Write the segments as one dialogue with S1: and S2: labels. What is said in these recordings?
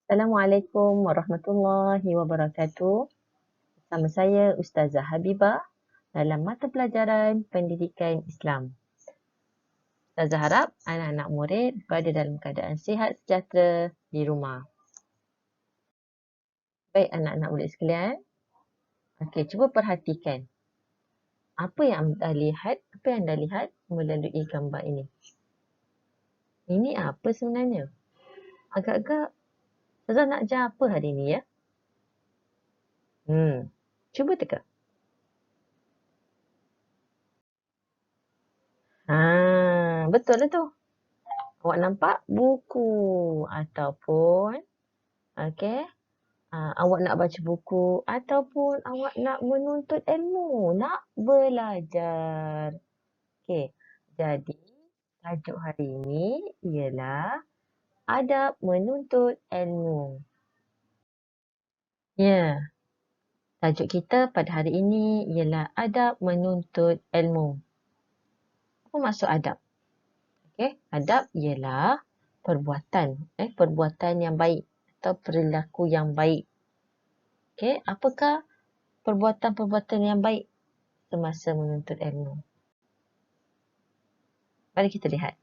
S1: Assalamualaikum warahmatullahi wabarakatuh. Bersama saya Ustazah Habibah dalam mata pelajaran Pendidikan Islam. Ustazah harap anak-anak murid berada dalam keadaan sihat sejahtera di rumah. Baik anak-anak murid sekalian. Okey, cuba perhatikan. Apa yang anda lihat melalui gambar ini? Ini apa sebenarnya? Agak-agak Ustazah nak ajar apa hari ini ya? Cuba teka. Betul lah tu. Awak nampak buku ataupun okey, awak nak baca buku ataupun awak nak menuntut ilmu, nak belajar. Okey, jadi tajuk hari ini ialah adab menuntut ilmu. Ya, tajuk kita pada hari ini ialah adab menuntut ilmu. Apa maksud adab? Okey, adab ialah perbuatan yang baik atau perilaku yang baik. Okey, apakah perbuatan-perbuatan yang baik semasa menuntut ilmu? Mari kita lihat.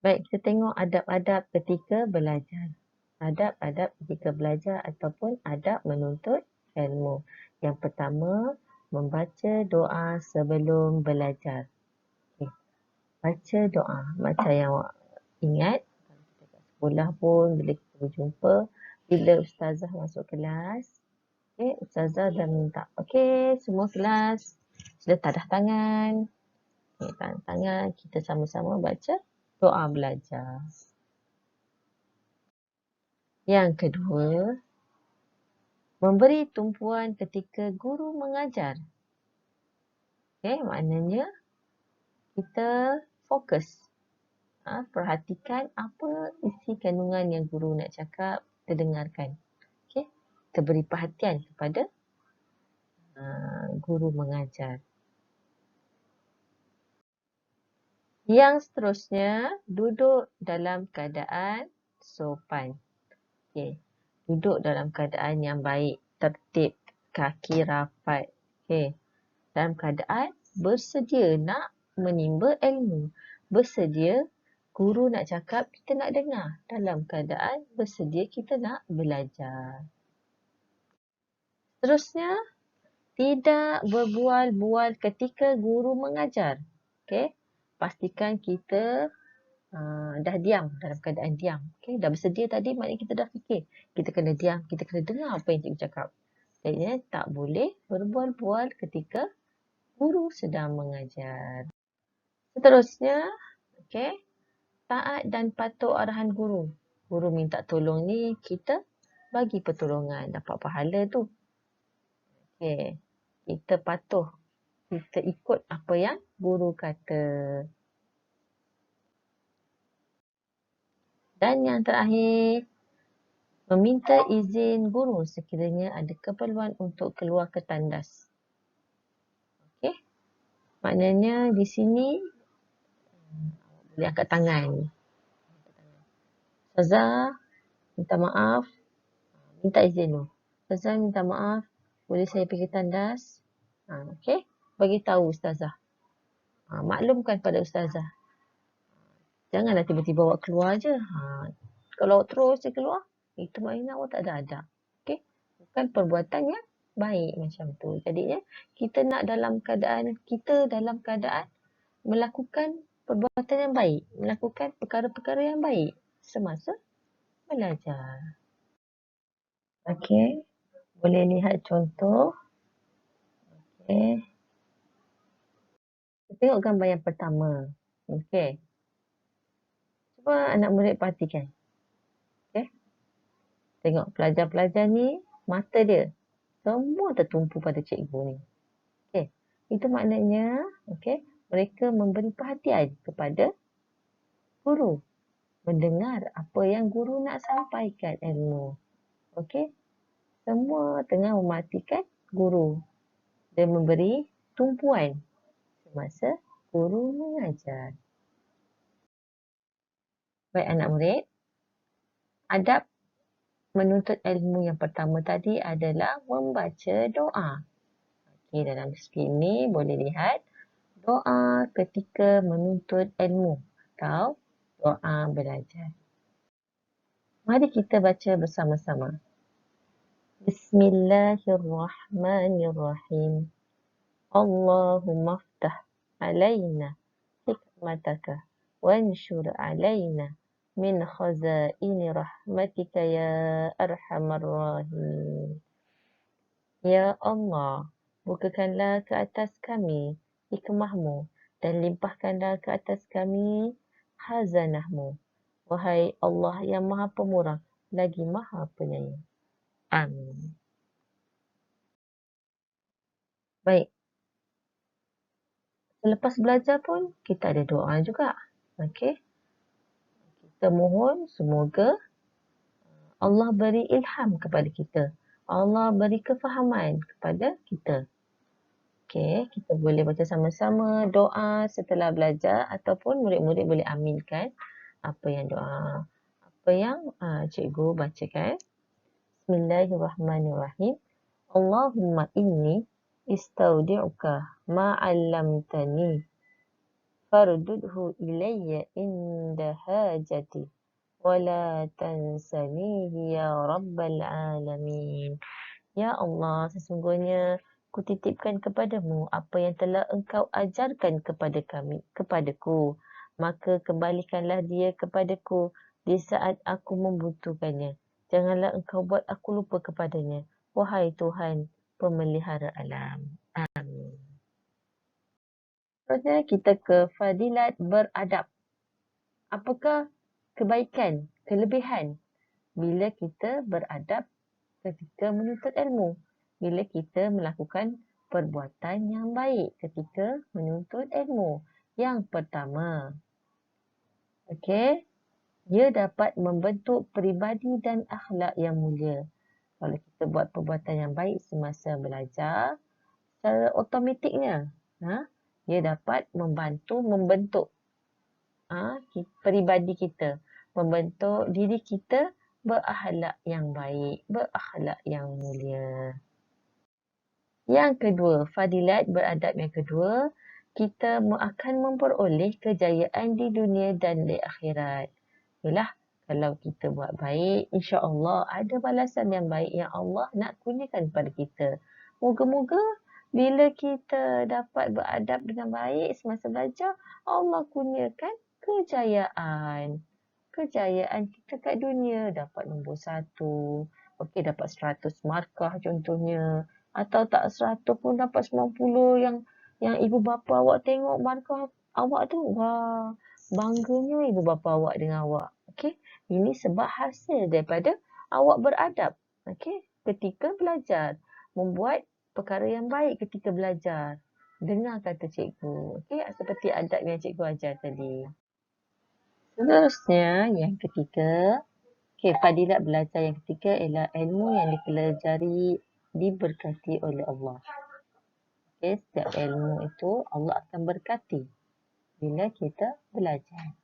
S1: Baik, kita tengok adab-adab ketika belajar. Adab-adab ketika belajar ataupun adab menuntut ilmu. Yang pertama, membaca doa sebelum belajar. Okay. Baca doa. Macam yang awak ingat, kita kat sekolah pun bila kita berjumpa, bila ustazah masuk kelas, okay, ustazah dah minta, okay, semua kelas sudah tadah tangan. Okay, tadah tangan, kita sama-sama baca doa belajar. Yang kedua, memberi tumpuan ketika guru mengajar. Okay, maknanya kita fokus. Perhatikan apa isi kandungan yang guru nak cakap, kita dengarkan. Okay, kita beri perhatian kepada guru mengajar. Yang seterusnya, duduk dalam keadaan sopan. Okay. Duduk dalam keadaan yang baik, tertib, kaki rapat. Okay. Dalam keadaan bersedia nak menimba ilmu. Bersedia guru nak cakap, kita nak dengar. Dalam keadaan bersedia kita nak belajar. Seterusnya, tidak berbual-bual ketika guru mengajar. Okay. Pastikan kita dah diam, dalam keadaan diam. Okay. Dah bersedia tadi, maknanya kita dah fikir. Kita kena diam, kita kena dengar apa yang cikgu cakap. Jadi, tak boleh berbual-bual ketika guru sedang mengajar. Seterusnya, okay, taat dan patuh arahan guru. Guru minta tolong ni, kita bagi pertolongan, dapat pahala tu. Okay, kita patuh. Kita ikut apa yang guru kata. Dan yang terakhir, meminta izin guru sekiranya ada keperluan untuk keluar ke tandas. Okey. Maknanya di sini boleh angkat tangan. Ustazah, minta maaf. Minta izin tu. Ustazah minta maaf. Boleh saya pergi tandas? Okey. Bagi tahu ustazah. Maklumkan pada ustazah. Janganlah tiba-tiba awak keluar je. Kalau awak terus je keluar, itu maknanya awak tak ada adab. Okey? Bukan perbuatan yang baik macam tu. Jadinya kita nak dalam keadaan melakukan perbuatan yang baik, melakukan perkara-perkara yang baik semasa belajar. Okey. Boleh lihat contoh. Okey. Kita tengok gambar yang pertama. Okey. Cuba anak murid perhatikan. Okey. Tengok pelajar-pelajar ni, mata dia semua tertumpu pada cikgu ni. Okey. Itu maknanya, okey, mereka memberi perhatian kepada guru. Mendengar apa yang guru nak sampaikan ilmu. Okey. Semua tengah mematikan guru dan memberi tumpuan semasa guru mengajar. Baik anak murid, Adab menuntut ilmu yang pertama tadi adalah membaca doa. Okay, dalam skrin ni boleh lihat doa ketika menuntut ilmu atau doa belajar. Mari kita baca bersama-sama. Bismillahirrahmanirrahim. Allahumma aftah alaina hikmataka wanshur alaina min khazaini rahmatika ya arhamar rahim. Ya Allah, bukakanlah ke atas kami hikmahmu dan limpahkanlah ke atas kami khazanahmu. Wahai Allah yang maha pemurah lagi maha penyayang. Amin. Baik. Selepas belajar pun kita ada doa juga. Okey. Kita mohon semoga Allah beri ilham kepada kita. Allah beri kefahaman kepada kita. Okey, kita boleh baca sama-sama doa setelah belajar ataupun murid-murid boleh aminkan apa yang cikgu bacakan. Bismillahirrahmanirrahim. Allahumma inni istaudi'uka ma 'allamtani fardudhu ilayya inda hajati wala tansanihi ya rabbal alamin. Ya Allah, sesungguhnya ku titipkan kepadamu apa yang telah engkau ajarkan kepadaku. Maka kembalikanlah dia kepadaku di saat aku membutuhkannya. Janganlah engkau buat aku lupa kepadanya. Wahai Tuhan, pemelihara alam. Amin. Seterusnya kita ke fadilat beradab. Apakah kebaikan, kelebihan bila kita beradab ketika menuntut ilmu? Bila kita melakukan perbuatan yang baik ketika menuntut ilmu. Yang pertama, okey, dia dapat membentuk peribadi dan akhlak yang mulia. Kalau kita buat perbuatan yang baik semasa belajar, secara automatiknya, dia dapat membentuk peribadi kita, membentuk diri kita berakhlak yang baik, berakhlak yang mulia. Yang kedua, fadilat beradab yang kedua, kita akan memperoleh kejayaan di dunia dan di akhirat. Yalah, kalau kita buat baik, insya-Allah ada balasan yang baik yang Allah nak kurniakan kepada kita. Moga-moga bila kita dapat beradab dengan baik semasa belajar, Allah kurniakan kejayaan. Kejayaan kita kat dunia dapat nombor 1. Okey, dapat 100 markah contohnya. Atau tak 100 pun dapat 90 yang ibu bapa awak tengok markah awak tu. Wah, bangganya ibu bapa awak dengan awak. Okey, ini sebab hasil daripada awak beradab. Okey, ketika belajar. Membuat perkara yang baik ketika belajar. Dengar kata cikgu. Okey, seperti adab yang cikgu ajar tadi. Seterusnya, yang ketiga. Okey, fadilat belajar yang ketiga ialah ilmu yang dipelajari diberkati oleh Allah. Okay, setiap ilmu itu Allah akan berkati bila kita belajar.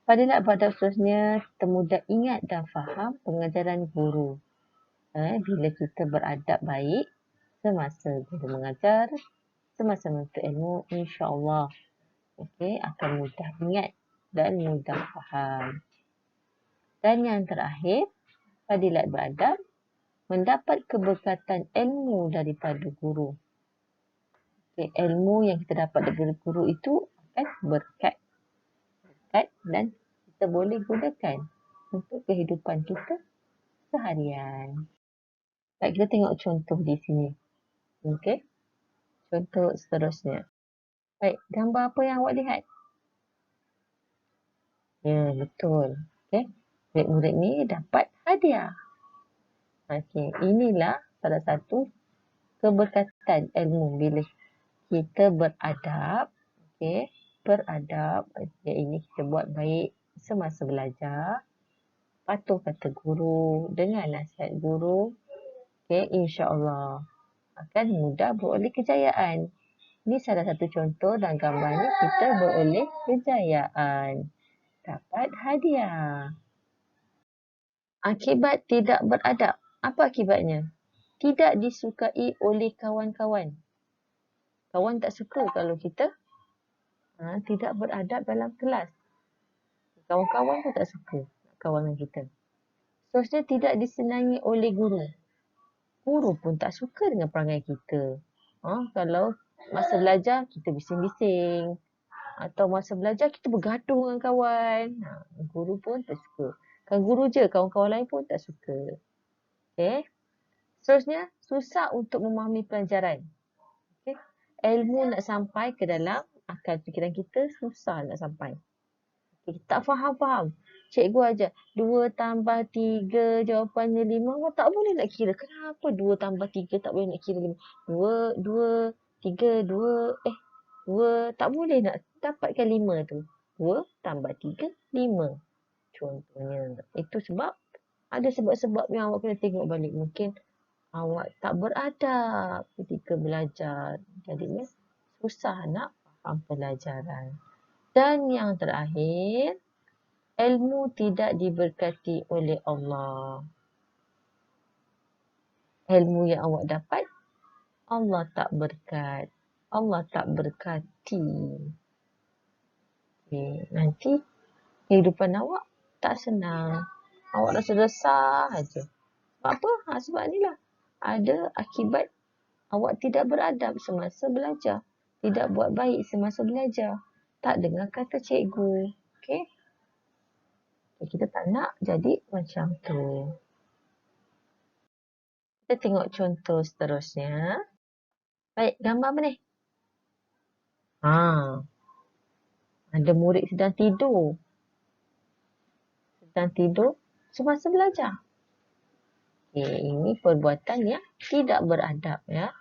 S1: Fadilat beradab seterusnya, kita mudah ingat dan faham pengajaran guru. Bila kita beradab baik semasa guru mengajar, semasa menuntut ilmu, insya-Allah akan mudah ingat dan mudah faham. Dan yang terakhir, fadilat beradab mendapat keberkatan ilmu daripada guru. Ilmu yang kita dapat daripada guru itu akan berkat dan kita boleh gunakan untuk kehidupan kita seharian. Baik, kita tengok contoh di sini. Okey. Contoh seterusnya. Baik, gambar apa yang awak lihat? Ya, betul. Okey. Murid-murid ni dapat hadiah. Okey, inilah salah satu keberkatan ilmu bila kita beradab. Okey, beradab. Ini kita buat baik semasa belajar. Patuh kata guru, dengar nasihat guru. Okey, insya-Allah akan mudah beroleh kejayaan. Ini salah satu contoh dan gambar ni kita beroleh kejayaan. Dapat hadiah. Akibat tidak beradab. Apa akibatnya? Tidak disukai oleh kawan-kawan. Kawan tak suka kalau kita tidak beradab dalam kelas. Kawan-kawan pun tak suka kawan dengan kita. Seterusnya tidak disenangi oleh guru. Guru pun tak suka dengan perangai kita. Kalau masa belajar kita bising-bising. Atau masa belajar kita bergaduh dengan kawan. Guru pun tak suka. Kan guru je, kawan-kawan lain pun tak suka. Okay. Seterusnya, susah untuk memahami pelajaran. Okay. Ilmu nak sampai ke dalam akal fikiran kita, susah nak sampai. Okay. Tak faham-faham. Cikgu ajar 2 tambah 3 jawapannya 5. Awak tak boleh nak kira. Kenapa 2 tambah 3 tak boleh nak kira 5? 2, 3, 2. Tak boleh nak dapatkan 5 tu. 2 tambah 3, 5. Contohnya. Itu sebab ada sebab-sebab yang awak kena tengok balik. Mungkin awak tak beradab ketika belajar. Jadinya susah nak faham pelajaran. Dan yang terakhir, ilmu tidak diberkati oleh Allah. Ilmu yang awak dapat, Allah tak berkat. Allah tak berkati. Okay. Nanti kehidupan awak tak senang. Awak rasa resah saja. Sebab apa? Sebab inilah. Ada akibat awak tidak beradab semasa belajar. Tidak buat baik semasa belajar. Tak dengar kata cikgu. Okay? Kita tak nak jadi macam tu. Kita tengok contoh seterusnya. Baik, gambar apa ni? Ada murid sedang tidur. Sedang tidur semasa belajar. Okay, ini perbuatan yang tidak beradab ya.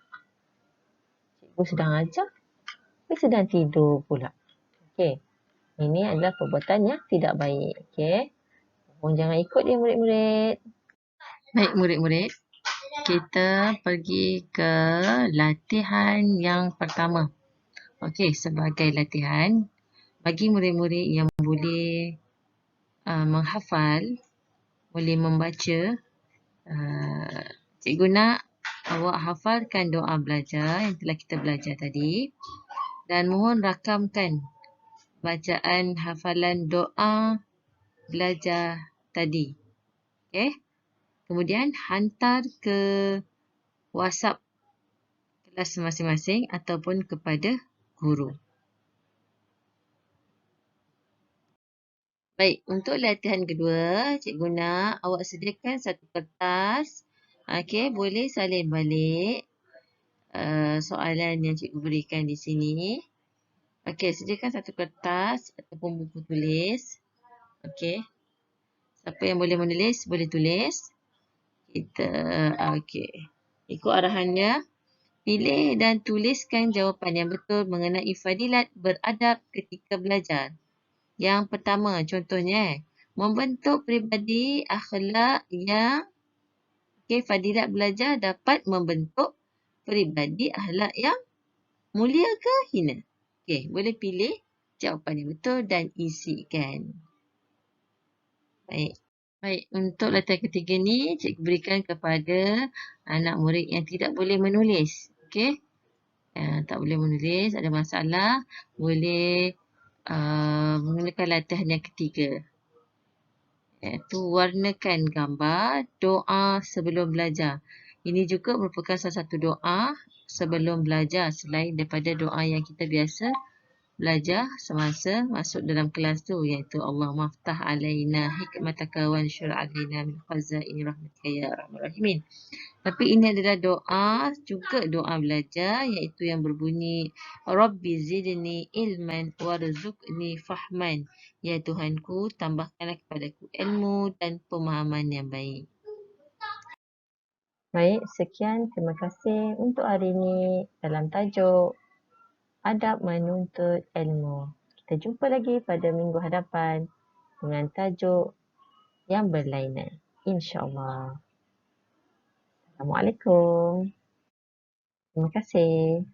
S1: Cikgu sedang ajar, tapi sedang tidur pula. Okay, ini adalah perbuatan yang tidak baik. Okay, mohon jangan ikut dia murid-murid. Baik murid-murid, kita pergi ke latihan yang pertama. Okey, sebagai latihan, bagi murid-murid yang boleh menghafal, boleh membaca, cikgu nak awak hafalkan doa belajar yang telah kita belajar tadi dan mohon rakamkan bacaan hafalan doa belajar tadi. Okey. Kemudian hantar ke WhatsApp kelas masing-masing ataupun kepada guru. Baik, untuk latihan kedua, cikgu nak awak sediakan satu kertas. Okey, boleh salin balik soalan yang cikgu berikan di sini. Okey, sediakan satu kertas ataupun buku tulis. Okey. Siapa yang boleh menulis, boleh tulis. Okey. Ikut arahannya. Pilih dan tuliskan jawapan yang betul mengenai fadilat beradab ketika belajar. Yang pertama, contohnya, membentuk peribadi akhlak yang fadilat belajar dapat membentuk peribadi akhlak yang mulia ke hina. Okey, boleh pilih jawapan yang betul dan isikan. Baik. Baik, untuk latihan ketiga ni, cikgu berikan kepada anak murid yang tidak boleh menulis. Okey. Tak boleh menulis, ada masalah, boleh menggunakan latihan yang ketiga. Iaitu warnakan gambar doa sebelum belajar. Ini juga merupakan salah satu doa sebelum belajar selain daripada doa yang kita biasa belajar semasa masuk dalam kelas tu, iaitu Allahumma ftah alaina hikmataka wa anshur alaina min khazaini rahmatika ya arhamar rahimin. Tapi ini adalah doa, juga doa belajar, iaitu yang berbunyi Rabbi zidni ilman warzuqni fahman. Ya Tuhanku, tambahkanlah kepadaku ilmu dan pemahaman yang baik. Baik, sekian. Terima kasih untuk hari ini dalam tajuk Adab Menuntut Ilmu. Kita jumpa lagi pada minggu hadapan dengan tajuk yang berlainan. InsyaAllah. Assalamualaikum. Terima kasih.